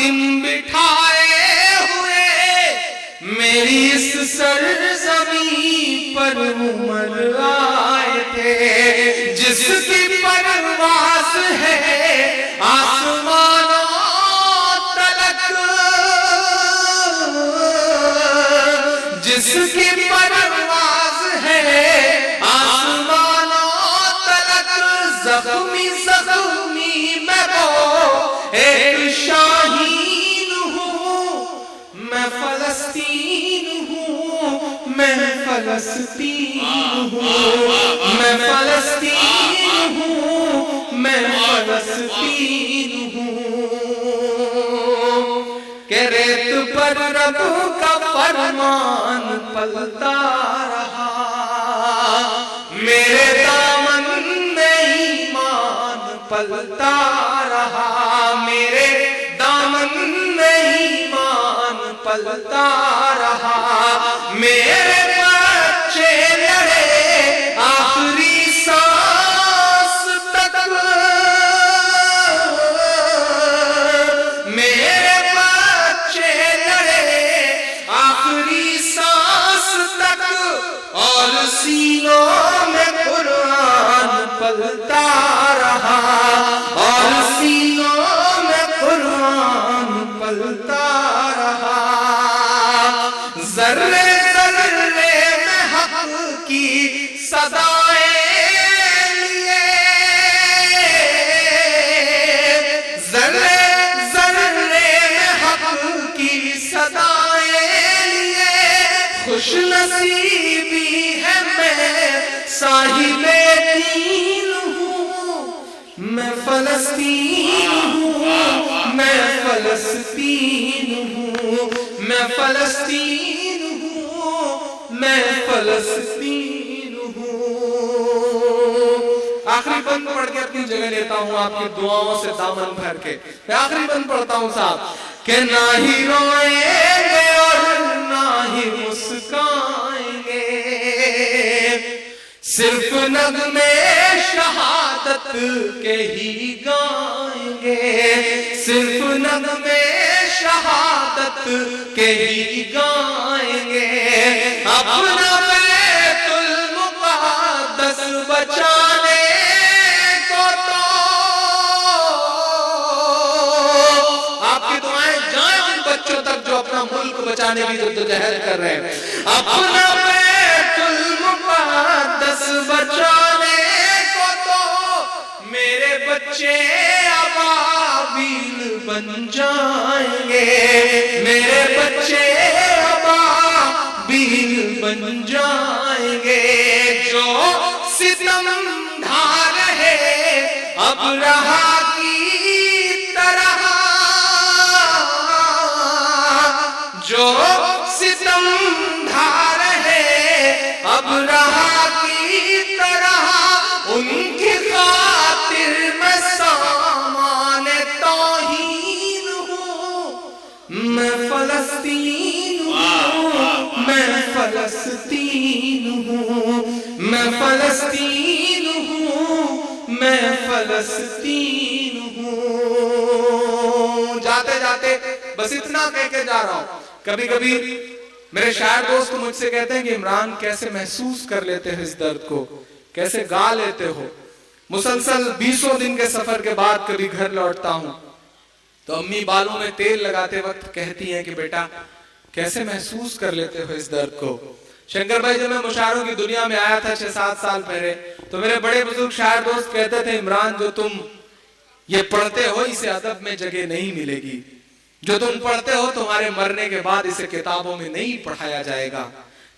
हाकिम बिठाए हुए मेरी इस सरज़मीं पर उमर आए थे। जिसकी परवाज़ है आसमानों तलक, जिसकी परवाज़ है आसमानों तलक, ज़ख्मी ज़ख्मी मैं वो एक शाहीन हूँ, मैं फ़लस्तीन हूँ, मैं फ़लस्तीन हूँ, मैं फ़लस्तीन हूँ, मैं फ़लस्तीन हूँ। के रेत पर रब का फरमान पलता रहा, मेरे दामन में ईमान पलता रहा, मेरे दामन में ईमान पलता रहा। मेरे बच्चे लड़े आखिरी सांस तक, मेरे बच्चे लड़े आखिरी सांस तक, और सीनों में कुरान पलता रहा, और सीनों में कुरान पलता रहा। ज़र्रे ज़र्रे में हक़ की सदाएं लिए, ज़र्रे ज़र्रे में हक़ की सदाएं लिए। खुश नसीबी है मैं साहिबे दीन हूँ, मैं फ़लस्तीन हूँ, मैं फ़लस्तीन हूँ, मैं फ़लस्तीन हूँ, मैं फ़लस्तीन हूँ। आखिरी बंद पढ़ के अपनी जगह लेता हूँ आपकी दुआओं से दामन भर के। मैं आखिरी बंद पढ़ता हूँ साहब, कि ना ही रोएंगे और ना ही मुस्काएंगे, सिर्फ नग़्मे शहादत के ही गाएंगे, सिर्फ नग़्मे शहादत के ही गाएंगे। अपना बैतुल मुक़द्दस बचाने को तो आपकी दुआएं जाएं उन बच्चों तक जो अपना मुल्क बचाने की जद्दोजहद कर रहे हैं। अपना बैतुल मुक़द्दस बचाने को तो मेरे बच्चे अबाबिल बन जाएंगे, मेरे बच्चे अबाबिल बन जाएंगे। जो सितम ढा रहे अब रहा की तरह, जो सितम ढा रहे अब रहा की तरह, उनकी खातिर मैं सामाने तौहीन हूँ, मैं फ़लस्तीन हूँ, मैं फ़लस्तीन हूँ, मैं फ़लस्तीन हूँ, मैं फ़लस्तीन हूँ। जाते जाते बस इतना कह के जा रहा हूँ। कभी कभी मेरे शायर दोस्त मुझसे कहते हैं कि इमरान कैसे महसूस कर लेते हैं इस दर्द को, कैसे गा लेते हो। मुसलसल 20 दिन के सफर के बाद कभी घर लौटता हूँ तो अम्मी बालों में तेल लगाते वक्त कहती हैं कि बेटा कैसे महसूस कर लेते हो इस दर्द को। शंकर भाई जब मैं मुशायरों की दुनिया में आया था 6-7 साल पहले, तो मेरे बड़े बुजुर्ग शायर दोस्त कहते थे इमरान जो तुम ये पढ़ते हो इसे अदब में जगह नहीं मिलेगी, जो तुम पढ़ते हो तुम्हारे मरने के बाद इसे किताबों में नहीं पढ़ाया जाएगा।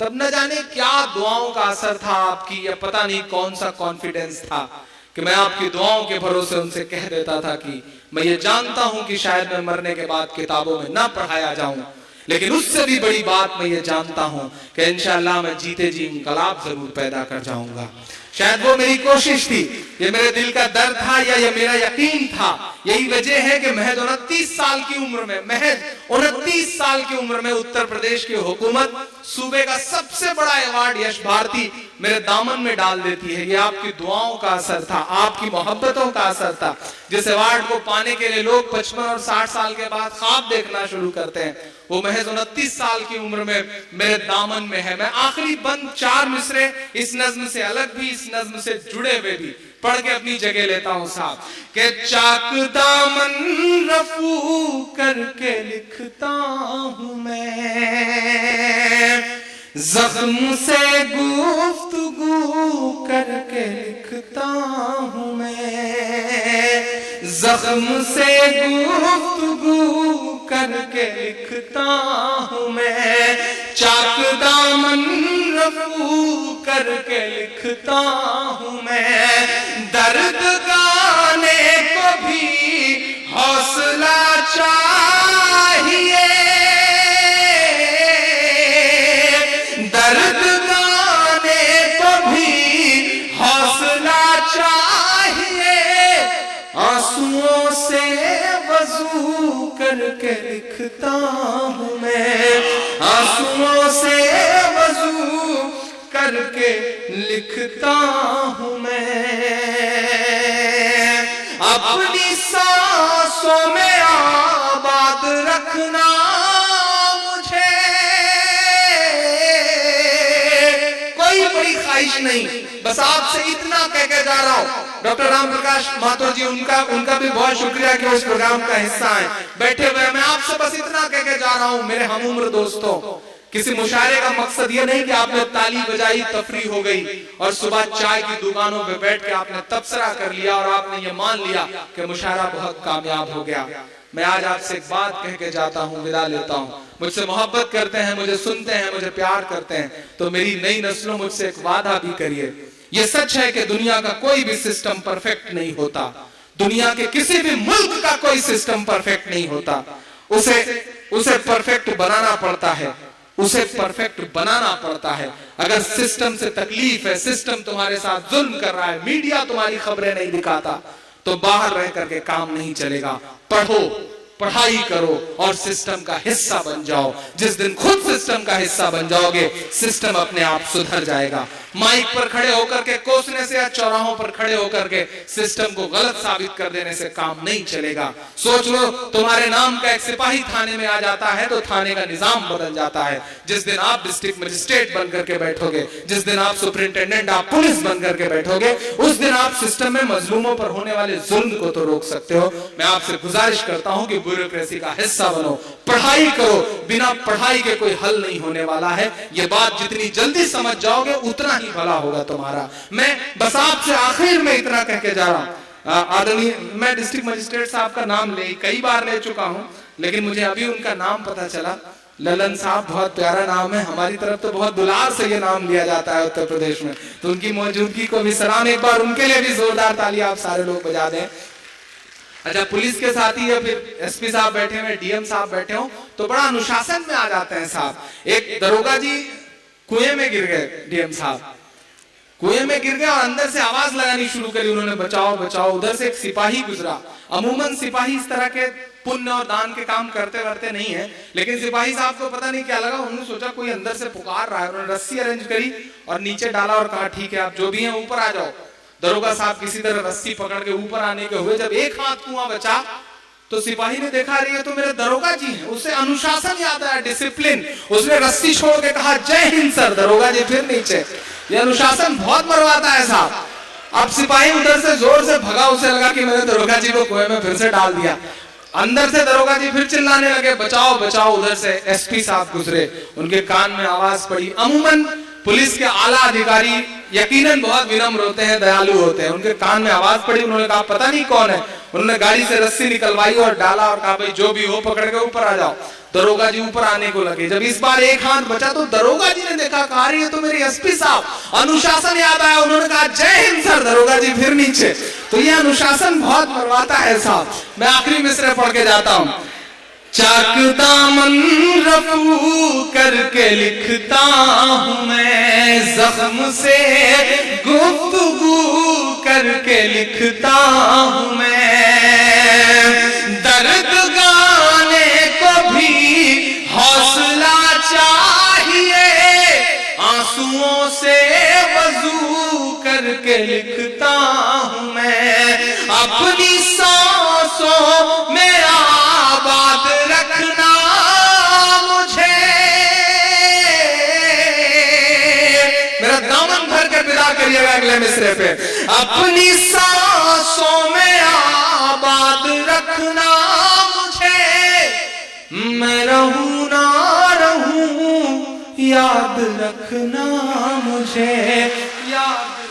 तब न जाने क्या दुआओं का असर था आपकी, या पता नहीं कौन सा कॉन्फिडेंस था कि मैं आपकी दुआओं के भरोसे उनसे कह देता था कि मैं ये जानता हूं कि शायद मैं मरने के बाद किताबों में ना पढ़ाया जाऊं, लेकिन उससे भी बड़ी बात मैं ये जानता हूं कि इंशाअल्लाह मैं जीते जी इंकलाब जरूर पैदा कर जाऊंगा। शायद वो मेरी कोशिश थी, ये मेरे दिल का दर्द था या ये मेरा यकीन था। यही वजह है कि महज 29 साल की उम्र में उत्तर प्रदेश की हुकूमत सूबे का सबसे बड़ा अवार्ड यश भारती मेरे दामन में डाल देती है। ये आपकी दुआओं का असर था, आपकी मोहब्बतों का असर था। जिस अवार्ड को पाने के लिए लोग 55 और 60 साल के बाद ख्वाब देखना शुरू करते हैं, वो महज 29 साल की उम्र में मेरे दामन में है। मैं आखिरी बंद 4 मिसरे इस नज्म से अलग भी, इस नज्म से जुड़े हुए भी पढ़ के अपनी जगह लेता हूं साहब। के चाक दामन रफू करके लिखता हूं मैं, जख्म से गुफ्तगू करके लिखता हूं मैं, जख्म से गुफ्तगू करके लिखता हूं मैं, चाक दामन रफू करके लिखता हूं मैं। दर्द गाने को भी हौसला चाहिए, दर्द गाने को भी हौसला चाहिए, आंसुओं से वजू करके लिखता हूं मैं, आंसुओं से वजू करके लिखता हूं मैं। अपनी सांसों में आबाद रखना मुझे, कोई बड़ी ख्वाहिश नहीं, बस आपसे इतना कह के जा रहा हूं। डॉक्टर राम प्रकाश माथुर जी, उनका भी बहुत शुक्रिया कि उस प्रोग्राम का हिस्सा है, बैठे हुए। मैं आपसे बस इतना कह के जा रहा हूं मेरे हम उम्र दोस्तों, किसी मुशायरे का मकसद ये नहीं कि आपने ताली बजाई, तफरी हो गई और सुबह चाय की दुकानों पे बैठ के आपने तबसरा कर लिया और आपने ये मान लिया कि मुशायरा बहुत कामयाब हो गया। मैं आज आपसे एक बात कह के जाता हूँ, विदा लेता हूँ। मुझसे मोहब्बत करते हैं, मुझे सुनते हैं, मुझे प्यार करते हैं, तो मेरी नई नस्लों मुझसे एक वादा भी करिए। ये सच है कि दुनिया का कोई भी सिस्टम परफेक्ट नहीं होता, दुनिया के किसी भी मुल्क का कोई सिस्टम परफेक्ट नहीं होता, उसे परफेक्ट बनाना पड़ता है, उसे परफेक्ट बनाना पड़ता है। अगर सिस्टम से तकलीफ है, सिस्टम तुम्हारे साथ जुल्म कर रहा है, मीडिया तुम्हारी खबरें नहीं दिखाता, तो बाहर रह करके काम नहीं चलेगा। पढ़ो, पढ़ाई करो और सिस्टम का हिस्सा बन जाओ। जिस दिन खुद सिस्टम का हिस्सा बन जाओगे, सिस्टम अपने आप सुधर जाएगा। माइक पर खड़े होकर के कोसने से या चौराहों पर खड़े होकर के सिस्टम को गलत साबित कर देने से काम नहीं चलेगा। सोच लो, तुम्हारे नाम का एक सिपाही थाने में आ जाता है तो थाने का निजाम बदल जाता है। जिस दिन आप डिस्ट्रिक्ट मजिस्ट्रेट बन करके बैठोगे, जिस दिन आप सुपरिंटेंडेंट, आप पुलिस बन करके बैठोगे, उस दिन आप सिस्टम में मजलूमों पर होने वाले जुल्म को तो रोक सकते हो। मैं आपसे गुजारिश करता हूं कि ब्यूरोक्रेसी का हिस्सा बनो, पढ़ाई करो। बिना पढ़ाई के कोई हल नहीं होने वाला है। ये बात जितनी जल्दी समझ जाओगे उतना ही भला होगा तुम्हारा। मैं बस आपसे आखिर में इतना कह के जा रहा हूं। आदरणीय, मैं डिस्ट्रिक्ट मजिस्ट्रेट साहब का नाम कई बार ले चुका हूं, लेकिन मुझे अभी उनका नाम पता चला। ललन साहब, बहुत प्यारा नाम है, हमारी तरफ तो बहुत दुलार से ये नाम लिया जाता है उत्तर प्रदेश में, तो उनकी मौजूदगी को भी सलाम, एक बार उनके लिए भी जोरदार ताली आप सारे लोग बजा दें। अच्छा, पुलिस के साथी या फिर एसपी साहब बैठे हुए, डीएम साहब बैठे हो तो बड़ा अनुशासन में आ जाते हैं साहब। एक दरोगा जी कुएं में गिर गए, डीएम साहब कुएं में गिर गए और अंदर से आवाज लगानी शुरू करी उन्होंने, बचाओ बचाओ। उधर से एक सिपाही गुजरा। अमूमन सिपाही इस तरह के पुण्य और दान के काम करते नहीं है, लेकिन सिपाही साहब को पता नहीं क्या लगा, उन्होंने सोचा कोई अंदर से पुकार रहा है। उन्होंने रस्सी अरेंज करी और नीचे डाला और कहा ठीक है, आप जो भी हैं ऊपर आ जाओ। दरोगा साहब किसी तरह रस्सी पकड़ के ऊपर आने के हुए, जब एक हाथ कुआं बचा तो सिपाही ने देखा, अरे ये तो मेरे दरोगा जी हैं। उसे अनुशासन याद आया, डिसिप्लिन। उसने रस्सी छोड़ के कहा जय हिंद सर। दरोगा जी फिर नीचे। ये अनुशासन बहुत मरवाता है साहब। अब सिपाही उधर से जोर से भगा, उसे लगा कि मेरे दरोगा जी को कुएं में फिर से डाल दिया। अंदर से दरोगा जी फिर चिल्लाने लगे बचाओ बचाओ। उधर से एसपी साहब गुजरे, उनके कान में आवाज पड़ी। अमूमन पुलिस के आला अधिकारी यकीनन बहुत विनम्र होते हैं, दयालु होते हैं। उनके कान में आवाज पड़ी, उन्होंने कहा पता नहीं कौन है। उन्होंने गाड़ी से रस्सी निकलवाई और डाला और कहा भाई जो भी हो पकड़ के ऊपर आ जाओ। दरोगा जी ऊपर आने को लगे। जब इस बार एक हाथ बचा तो दरोगा जी ने देखा, कहा रही है तो मेरी एसपी साहब। अनुशासन याद आया, उन्होंने कहा जय हिंद सर। दरोगा जी फिर नीचे। तो ये अनुशासन बहुत मरवाता है साहब। मैं आखिरी मिसरे पढ़ के जाता हूं। चाक दामन रफू करके लिखता हूँ मैं, जख्म से गुफ्तगू करके लिखता हूँ मैं। दर्द गाने को भी हौसला चाहिए, आंसुओं से वजू करके लिखता हूँ मैं। अपनी सांसों में आबाद रखना मुझे, मेरा दामन भर कर विदा करिएगा अगले मिसरे पे। अपनी सांसों में आबाद रखना मुझे, मैं रहूं ना रहूं याद रखना मुझे, याद